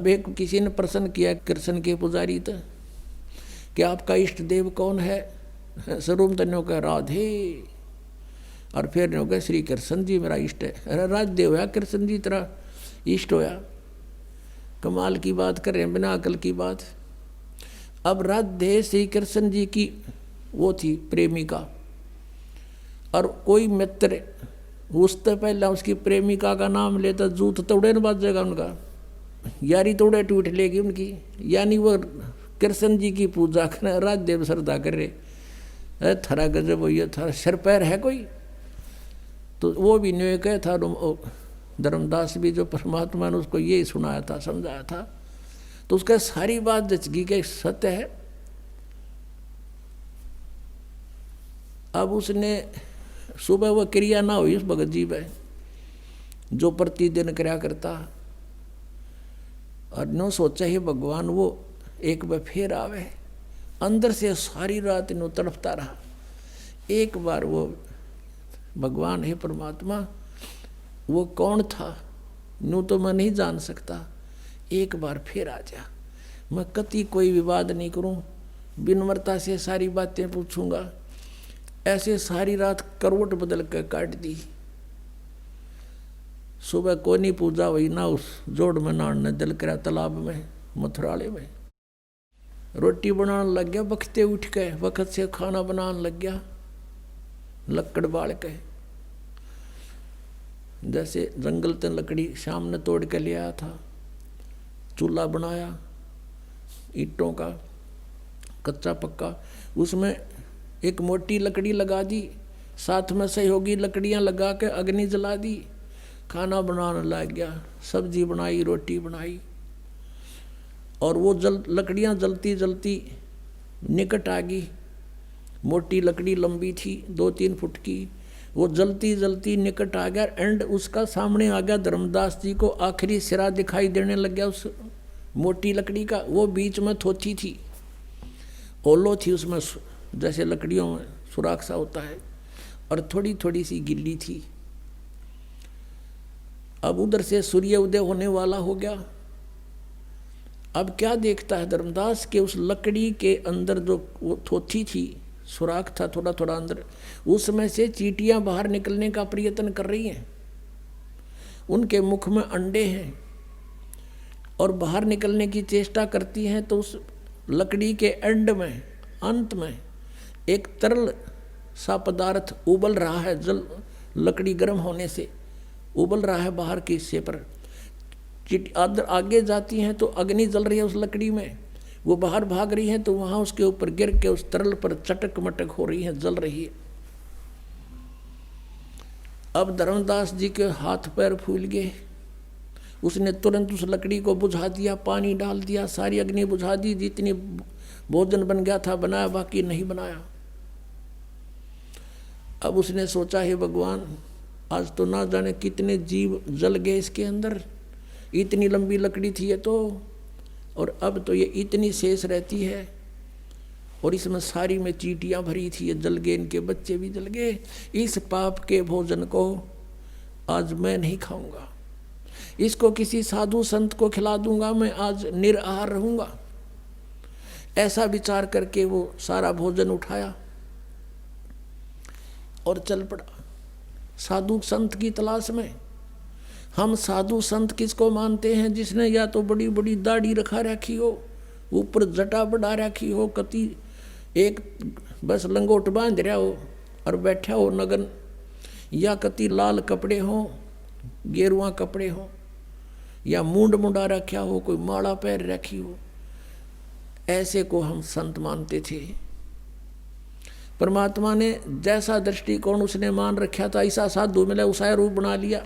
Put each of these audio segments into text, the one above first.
अब एक किसी ने प्रश्न किया कृष्ण के पुजारी तो कि आपका इष्ट देव कौन है? स्वरूप तन्यों का राधे, और फिर ने कहा श्री कृष्ण जी मेरा इष्ट है। अरे राजदेव होया कृष्ण जी तेरा इष्ट होया, कमाल की बात कर रहे हैं, बिना अकल की बात। अब राधे श्री कृष्ण जी की वो थी प्रेमिका, और कोई मित्र उससे पहले उसकी प्रेमिका का नाम लेता जूत तोड़े न बाजेगा उनका, यारी तोड़े टूट लेगी उनकी। यानी वो कृष्ण जी की पूजा कर राजदेव श्रद्धा कर रहे, थरा गजब हो, ये थारा सिर पैर है कोई? तो वो भी न्याय कह था, धर्मदास भी जो परमात्मा ने उसको यही सुनाया था, समझाया था, तो उसका सारी बात जचगी के सत्य है। अब उसने सुबह वह क्रिया ना हुई उस भगत जी में जो प्रतिदिन क्रिया करता, और नो सोचा ही भगवान वो एक बार फिर आवे। अंदर से सारी रात नो तड़पता रहा, एक बार वो भगवान है परमात्मा वो कौन था नू तो मैं नहीं जान सकता, एक बार फिर आ जा। मैं कति कोई विवाद नहीं करूं, विनम्रता से सारी बातें पूछूंगा। ऐसे सारी रात करवट बदल कर काट दी। सुबह कोनी पूजा हुई ना, उस जोड़ में नहाने दिल करा तालाब में मथुराले में। रोटी बनाने लग गया, बखते उठ के वक्त से खाना बनाने लग गया, लकड़ बाल के। जैसे जंगल से लकड़ी शाम ने तोड़ के ले आया था, चूल्हा बनाया ईंटों का कच्चा पक्का, उसमें एक मोटी लकड़ी लगा दी, साथ में सहयोगी लकड़ियां लगा के अग्नि जला दी, खाना बनाने लग गया, सब्जी बनाई, रोटी बनाई। और वो लकड़ियां जलती जलती निकट आ गई। मोटी लकड़ी लंबी थी 2-3 फुट की, वो जलती जलती निकट आ गया। एंड उसका सामने आ गया धर्मदास जी को आखिरी सिरा दिखाई देने लग गया उस मोटी लकड़ी का। वो बीच में थोथी थी, ओलो थी उसमें, जैसे लकड़ियों में सुराख सा होता है, और थोड़ी थोड़ी सी गिल्ली थी। अब उधर से सूर्य उदय होने वाला हो गया। अब क्या देखता है धर्मदास के उस लकड़ी के अंदर जो वो थोथी थी, सुराख था थोड़ा थोड़ा अंदर, उसमें से चींटियां बाहर निकलने का प्रयत्न कर रही हैं। उनके मुख में अंडे हैं और बाहर निकलने की चेष्टा करती हैं। तो उस लकड़ी के एंड में, अंत में एक तरल सा पदार्थ उबल रहा है, जल लकड़ी गर्म होने से उबल रहा है बाहर के हिस्से पर। आगे जाती हैं तो अग्नि जल रही है उस लकड़ी में, वो बाहर भाग रही हैं तो वहां उसके ऊपर गिर के उस तरल पर चटक मटक हो रही है, जल रही है। अब धर्मदास जी के हाथ पैर फूल गए। उसने तुरंत उस लकड़ी को बुझा दिया, पानी डाल दिया, सारी अग्नि बुझा दी। जितनी भोजन बन गया था बनाया, बाकी नहीं बनाया। अब उसने सोचा है भगवान आज तो ना जाने कितने जीव जल गए इसके अंदर, इतनी लंबी लकड़ी थी ये तो, और अब तो ये इतनी शेष रहती है, और इसमें सारी में चींटियां भरी थी, ये जल गए, इनके बच्चे भी जल गए। इस पाप के भोजन को आज मैं नहीं खाऊंगा, इसको किसी साधु संत को खिला दूंगा, मैं आज निराहार रहूंगा। ऐसा विचार करके वो सारा भोजन उठाया और चल पड़ा साधु संत की तलाश में। हम साधु संत किसको मानते हैं? जिसने या तो बड़ी बड़ी दाढ़ी रखा रखी हो, ऊपर जटा बढ़ा रखी हो, कति एक बस लंगोट बांध रहा हो और बैठा हो नगन, या कति लाल कपड़े हो, गेरुआ कपड़े हो, या मूंड मुंडा रखा हो, कोई माला पैर रखी हो, ऐसे को हम संत मानते थे। परमात्मा ने जैसा दृष्टिकोण उसने मान रखा था ऐसा साधु मिला, उसा रूप बना लिया।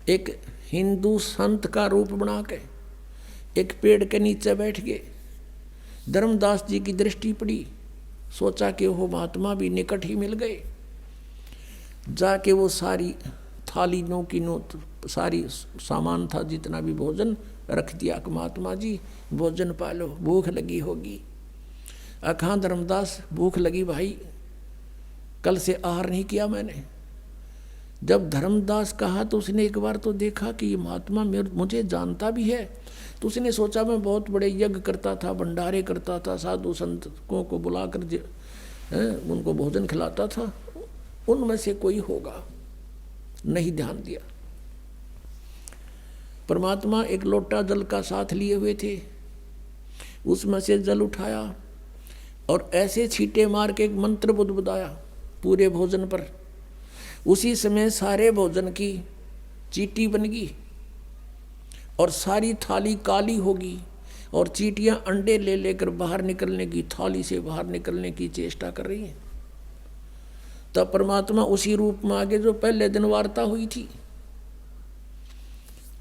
एक हिंदू संत का रूप बना के एक पेड़ के नीचे बैठ गए। धर्मदास जी की दृष्टि पड़ी, सोचा कि वो महात्मा भी निकट ही मिल गए। जाके वो सारी थाली नो की नो सारी सामान था जितना भी भोजन रख दिया कि महात्मा जी भोजन पालो, भूख लगी होगी। अखां धर्मदास भूख लगी भाई, कल से आहार नहीं किया मैंने। जब धर्मदास कहा तो उसने एक बार तो देखा कि ये महात्मा मुझे जानता भी है, तो उसने सोचा मैं बहुत बड़े यज्ञ करता था, भंडारे करता था, साधु संतों को बुलाकर उनको भोजन खिलाता था, उनमें से कोई होगा। नहीं ध्यान दिया। परमात्मा एक लोटा जल का साथ लिए हुए थे, उसमें से जल उठाया और ऐसे छींटे मार के एक मंत्र बुदबुदाया पूरे भोजन पर। उसी समय सारे भोजन की चींटी बन गई और सारी थाली काली होगी और चींटियां अंडे ले लेकर बाहर निकलने की, थाली से बाहर निकलने की चेष्टा कर रही हैं। तब परमात्मा उसी रूप में आगे जो पहले दिन वार्ता हुई थी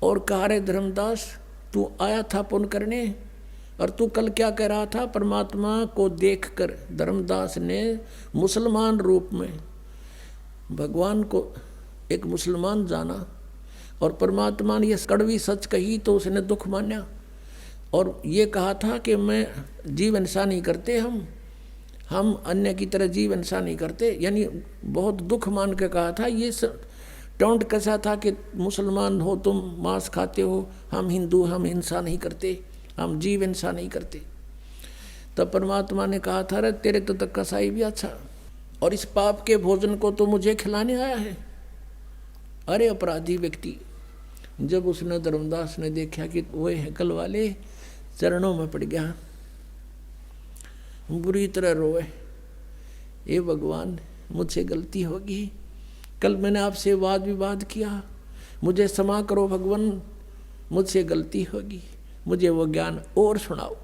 और कहा, रे धर्मदास तू आया था पुण्य करने और तू कल क्या कह रहा था। परमात्मा को देखकर धर्मदास ने मुसलमान रूप में भगवान को एक मुसलमान जाना और परमात्मा ने यह कड़वी सच कही तो उसने दुख माना और ये कहा था कि मैं जीव हिंसा नहीं करते, हम अन्य की तरह जीव हिंसा नहीं करते, यानी बहुत दुख मान के कहा था। ये टोंट कैसा था कि मुसलमान हो तुम, मांस खाते हो, हम हिंदू, हम हिंसा नहीं करते, हम जीव हिंसा नहीं करते। तब परमात्मा ने कहा था, रे तेरे तो तक कसाई भी अच्छा, और इस पाप के भोजन को तो मुझे खिलाने आया है। अरे अपराधी व्यक्ति। जब उसने धर्मदास ने देखा कि वो हैकल वाले, चरणों में पड़ गया, बुरी तरह रोए, ये भगवान मुझसे गलती होगी, कल मैंने आपसे वाद विवाद किया, मुझे क्षमा करो भगवान, मुझसे गलती होगी, मुझे वो ज्ञान और सुनाओ।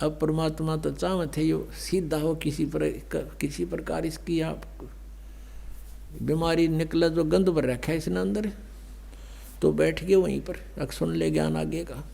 अब परमात्मा तो चाहते थे यो सीधा हो, किसी प्रकार इसकी आप बीमारी निकला, जो गंध भर रखा है इसने अंदर, तो बैठ गए वहीं पर, अब सुन ले ज्ञान आगे का।